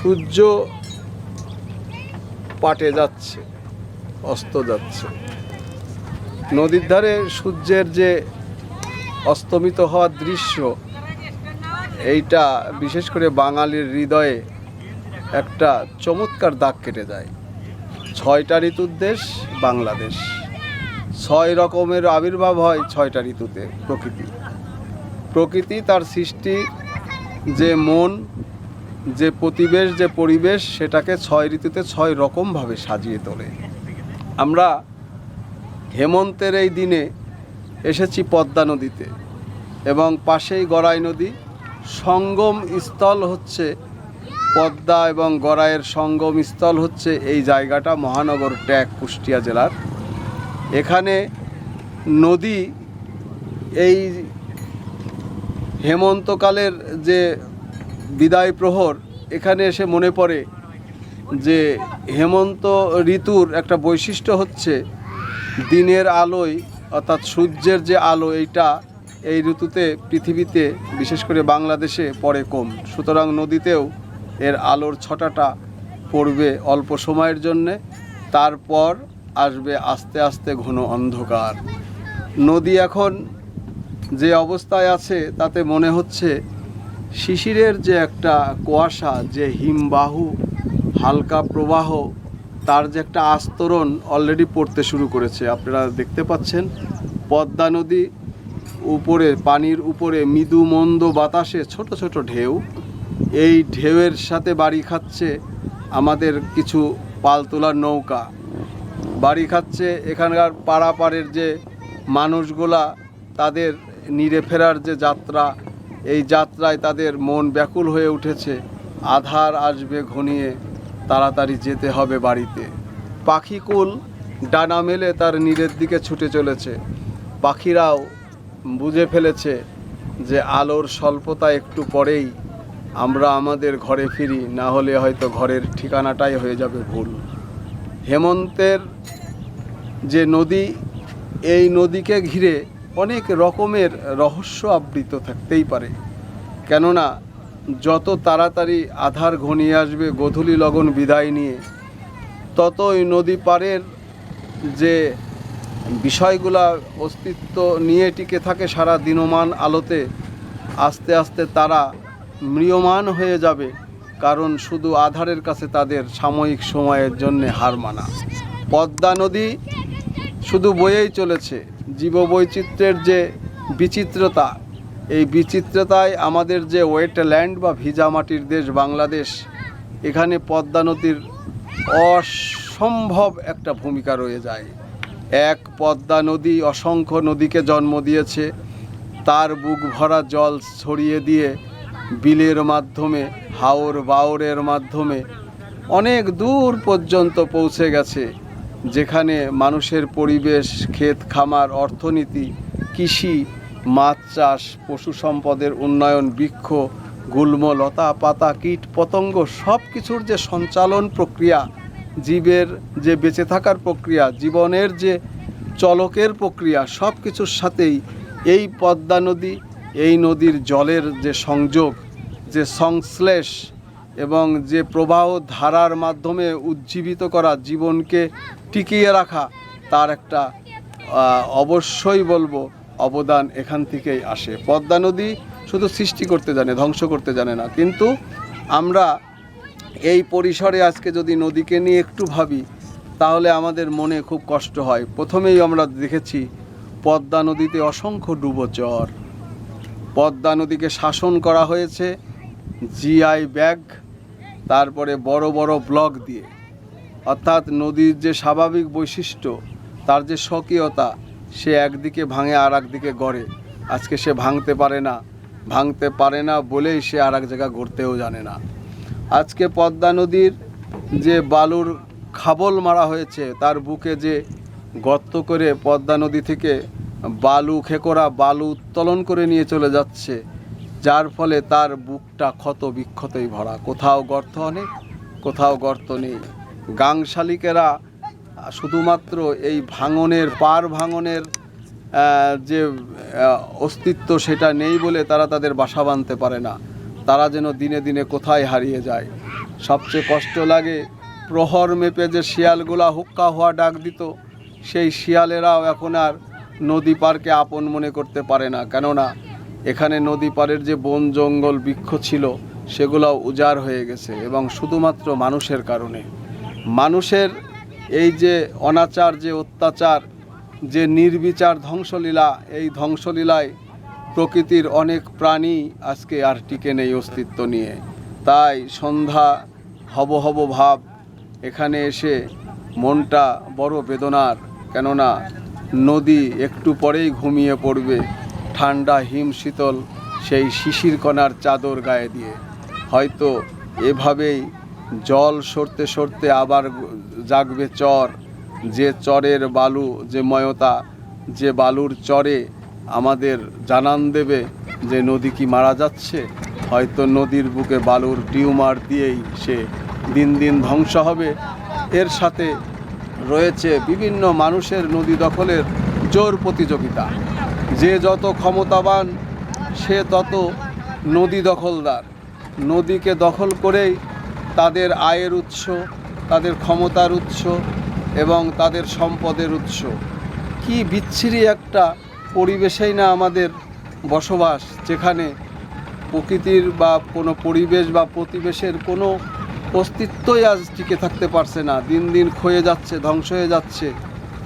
সূর্য পাটে যাচ্ছে, অস্ত যাচ্ছে। নদীর ধারে সূর্যের যে অস্তমিত হওয়ার দৃশ্য, এইটা বিশেষ করে বাঙালির হৃদয়ে একটা চমৎকার দাগ কেটে যায়। 6টা ঋতুর দেশ বাংলাদেশ, 6 রকমের আবির্ভাব হয় 6টা ঋতুতে। প্রকৃতি তার সৃষ্টি, যে মন, যে প্রতিবেশ, যে পরিবেশ, সেটাকে 6 ঋতুতে 6 রকমভাবে সাজিয়ে তোলে। আমরা হেমন্তের এই দিনে এসেছি পদ্মা নদীতে, এবং পাশেই গড়াই নদী। সঙ্গম স্থল হচ্ছে পদ্মা এবং গড়াইয়ের সঙ্গম স্থল হচ্ছে এই জায়গাটা, মহানগর ট্যাগ, কুষ্টিয়া জেলার। এখানে নদী এই হেমন্তকালের যে বিদায় প্রহর, এখানে এসে মনে পড়ে যে হেমন্ত ঋতুর একটা বৈশিষ্ট্য হচ্ছে দিনের আলোয়, অর্থাৎ সূর্যের যে আলো, এইটা এই ঋতুতে পৃথিবীতে, বিশেষ করে বাংলাদেশে পড়ে কম। সুতরাং নদীতেও এর আলোর ছটাটা পড়বে অল্প সময়ের জন্যে, তারপর আসবে আস্তে আস্তে ঘন অন্ধকার। নদী এখন যে অবস্থায় আছে তাতে মনে হচ্ছে শিশিরের যে একটা কুয়াশা, যে হিমবাহু হালকা প্রবাহ, তার যে একটা আস্তরণ অলরেডি পড়তে শুরু করেছে। আপনারা দেখতে পাচ্ছেন পদ্মা নদী উপরে, পানির উপরে মৃদু মন্দ বাতাসে ছোট ছোট ঢেউ। এই ঢেউয়ের সাথে বাড়ি খাচ্ছে আমাদের কিছু পাল তোলার নৌকা, বাড়ি খাচ্ছে এখানকার পাড়াপাড়ের যে মানুষগুলা, তাদের নিরে ফেরার যে যাত্রা, এই যাত্রায় তাদের মন ব্যাকুল হয়ে উঠেছে। আধার আসবে ঘনিয়ে, তাড়াতাড়ি যেতে হবে বাড়িতে। পাখিকুল ডানা মেলে তার নীড়ের দিকে ছুটে চলেছে। পাখিরাও বুঝে ফেলেছে যে আলোর স্বল্পতা, একটু পরেই আমরা আমাদের ঘরে ফিরি, না হলে হয়তো ঘরের ঠিকানাটাই হয়ে যাবে ভুল। হেমন্তের যে নদী, এই নদীকে ঘিরে অনেক রকমের রহস্য আবৃত থাকতেই পারে। কেননা যত তাড়াতাড়ি আধার ঘনিয়ে আসবে, গোধূলি লগন বিদায় নিয়ে, ততই নদী পাড়ের যে বিষয়গুলা অস্তিত্ব নিয়ে টিকে থাকে সারা দিনমান আলোতে, আস্তে আস্তে তারা ম্রিয়মান হয়ে যাবে। কারণ শুধু আধারের কাছে তাদের সাময়িক সময়ের জন্যে হার মানা। পদ্মা নদী শুধু বয়েই চলেছে। জীববৈচিত্র্যের যে বিচিত্রতা, এই বিচিত্রতায় আমাদের যে ওয়েটল্যান্ড বা ভিজা মাটির দেশ বাংলাদেশ, এখানে পদ্মা নদীর অসম্ভব একটা ভূমিকা রয়ে যায়। এক পদ্মা নদী অসংখ্য নদীকে জন্ম দিয়েছে। তার বুক ভরা জল ছড়িয়ে দিয়ে বিলের মাধ্যমে, হাওর বাওরের মাধ্যমে অনেক দূর পর্যন্ত পৌঁছে গেছে, যেখানে মানুষের পরিবেশ, ক্ষেত খামার, অর্থনীতি, কৃষি, মাছ চাষ, পশু সম্পদের উন্নয়ন, বৃক্ষ, গুল্ম, লতা পাতা, কীট পতঙ্গ, সব কিছুর যে সঞ্চালন প্রক্রিয়া, জীবের যে বেঁচে থাকার প্রক্রিয়া, জীবনের যে চলকের প্রক্রিয়া, সব কিছুর সাথেই এই পদ্মা নদী, এই নদীর জলের যে সংযোগ, যে সংশ্লেষ এবং যে প্রবাহ ধারার মাধ্যমে উজ্জীবিত করা, জীবনকে টিকিয়ে রাখা, তার একটা অবশ্যই বলবো অবদান এখান থেকেই আসে। পদ্মা নদী শুধু সৃষ্টি করতে জানে, ধ্বংস করতে জানে না। কিন্তু আমরা এই পরিসরে আজকে যদি নদীকে নিয়ে একটু ভাবি, তাহলে আমাদের মনে খুব কষ্ট হয়। প্রথমেই আমরা দেখেছি পদ্মা নদীতে অসংখ্য ডুবোচর। পদ্মা নদীকে শাসন করা হয়েছে জিআই ব্যাগ, তারপরে বড় বড় ব্লক দিয়ে। অর্থাৎ নদীর যে স্বাভাবিক বৈশিষ্ট্য, তার যে স্বকীয়তা, সে একদিকে ভাঙে আর একদিকে গড়ে। আজকে সে ভাঙতে পারে না বলেই সে আর এক জায়গা গড়তেও জানে না। আজকে পদ্মা নদীর যে বালুর খাবল মারা হয়েছে, তার বুকে যে গর্ত করে পদ্মা নদী থেকে বালু খেকোরা বালু উত্তোলন করে নিয়ে চলে যাচ্ছে, যার ফলে তার বুকটা ক্ষত বিক্ষতই ভরা। কোথাও গর্ত অনেক, কোথাও গর্ত নেই। গাংশালিকেরা শুধুমাত্র এই ভাঙনের, পার ভাঙনের যে অস্তিত্ব, সেটা নেই বলে তারা তাদের বাসা বাঁধতে পারে না। তারা যেন দিনে দিনে কোথায় হারিয়ে যায়। সবচেয়ে কষ্ট লাগে প্রহর মেপে যে শিয়ালগুলা হুক্কা হওয়া ডাক দিত, সেই শিয়ালেরাও এখন আর নদী পারকে আপন মনে করতে পারে না। কেননা এখানে নদী পাড়ের যে বন জঙ্গল বৃক্ষ ছিল সেগুলোও উজাড় হয়ে গেছে, এবং শুধুমাত্র মানুষের কারণে। মানুষের এই যে অনাচার, যে অত্যাচার, যে নির্বিচার ধ্বংসলীলা, এই ধ্বংসলীলায় প্রকৃতির অনেক প্রাণী আজকে আর টিকে নেই অস্তিত্ব নিয়ে। তাই সন্ধ্যা হব হব ভাব, এখানে এসে মনটা বড় বেদনার। কেননা নদী একটু পরেই ঘুমিয়ে পড়বে ঠান্ডা হিম শীতল সেই শিশির কণার চাদর গায়ে দিয়ে। হয়তো এভাবেই জল সরতে সরতে আবার জাগবে চর, যে চরের বালু, যে ময়তা, যে বালুর চরে আমাদের জানান দেবে যে নদী কি মারা যাচ্ছে। হয়তো নদীর বুকে বালুর টিউমার দিয়েই সে দিন দিন ধ্বংস হবে। এর সাথে রয়েছে বিভিন্ন মানুষের নদী দখলের জোর প্রতিযোগিতা। যে যত ক্ষমতাবান সে তত নদী দখলদার। নদীকে দখল করেই তাদের আয়ের উৎস, তাদের ক্ষমতার উৎস এবং তাদের সম্পদের উৎস। কি বিচ্ছিরি একটা পরিবেশেই না আমাদের বসবাস, যেখানে প্রকৃতির বা কোনো পরিবেশ বা প্রতিবেশের কোনো অস্তিত্বই আজ টিকে থাকতে পারছে না। দিন দিন ক্ষয়ে যাচ্ছে, ধ্বংস হয়ে যাচ্ছে।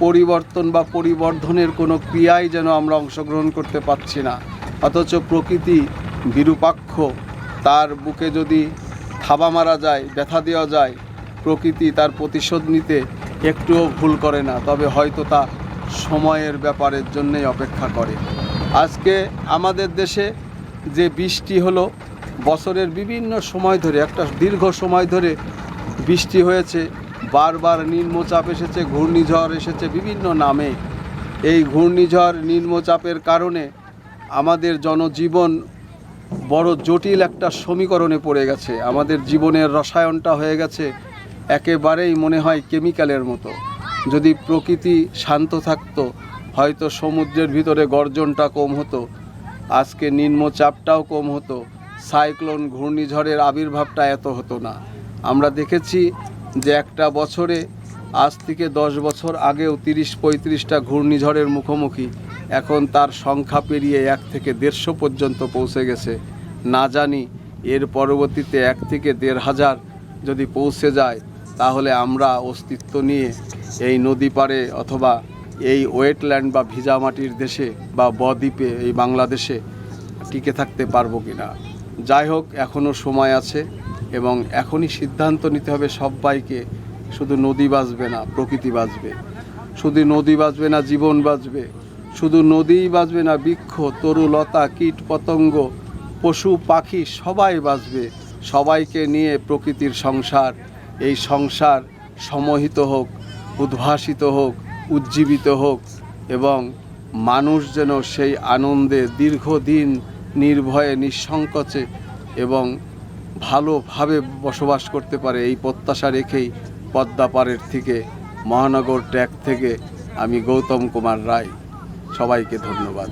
পরিবর্তন বা পরিবর্ধনের কোনো ক্রিয়াই যেন আমরা অংশগ্রহণ করতে পারছি না। অথচ প্রকৃতি বিরূপাক্ষ, তার বুকে যদি থাবা মারা যায়, ব্যথা দেওয়া যায়, প্রকৃতি তার প্রতিশোধ নিতে একটুও ভুল করে না। তবে হয়তো তা সময়ের ব্যাপারের জন্যই অপেক্ষা করে। আজকে আমাদের দেশে যে বৃষ্টি হলো, বছরের বিভিন্ন সময় ধরে, একটা দীর্ঘ সময় ধরে বৃষ্টি হয়েছে, বারবার নিম্নচাপ এসেছে, ঘূর্ণিঝড় এসেছে বিভিন্ন নামে। এই ঘূর্ণিঝড় নিম্নচাপের কারণে আমাদের জনজীবন বড় জটিল একটা সমীকরণে পড়ে গেছে। আমাদের জীবনের রসায়নটা হয়ে গেছে একেবারেই মনে হয় কেমিক্যালের মতো। যদি প্রকৃতি শান্ত থাকতো, হয়তো সমুদ্রের ভিতরে গর্জনটা কম হতো, আজকে নিম্নচাপটাও কম হতো, সাইক্লোন ঘূর্ণিঝড়ের আবির্ভাবটা এত হতো না। আমরা দেখেছি যে একটা বছরে আজ থেকে 10 বছর আগেও 30-35টা ঘূর্ণিঝড়ের মুখোমুখি। এখন তার সংখ্যা পেরিয়ে 1 থেকে 150 পর্যন্ত পৌঁছে গেছে। না জানি এর পরবর্তীতে 1 থেকে 1,500 যদি পৌঁছে যায়, তাহলে আমরা অস্তিত্ব নিয়ে এই নদী পাড়ে অথবা এই ওয়েটল্যান্ড বা ভিজা মাটির দেশে বা বদ্বীপে এই বাংলাদেশে টিকে থাকতে পারবো কিনা। যাই হোক, এখনও সময় আছে এবং এখনই সিদ্ধান্ত নিতে হবে সবাইকে। শুধু নদী বাঁচবে না, প্রকৃতি বাঁচবে। শুধু নদী বাঁচবে না, জীবন বাঁচবে। শুধু নদীই বাঁচবে না, বৃক্ষ, তরুলতা, কীট পতঙ্গ, পশু পাখি সবাই বাঁচবে। সবাইকে নিয়ে প্রকৃতির সংসার, এই সংসার সমোহিত হোক, উদ্ভাসিত হোক, উজ্জীবিত হোক, এবং মানুষ যেন সেই আনন্দে দীর্ঘদিন নির্ভয়ে, নিঃসংকোচে এবং ভালোভাবে বসবাস করতে পারে, এই প্রত্যাশা রেখেই পদ্মাপাড়ের থেকে, মহানগর ট্যাগ থেকে আমি গৌতম কুমার রায় সবাইকে ধন্যবাদ।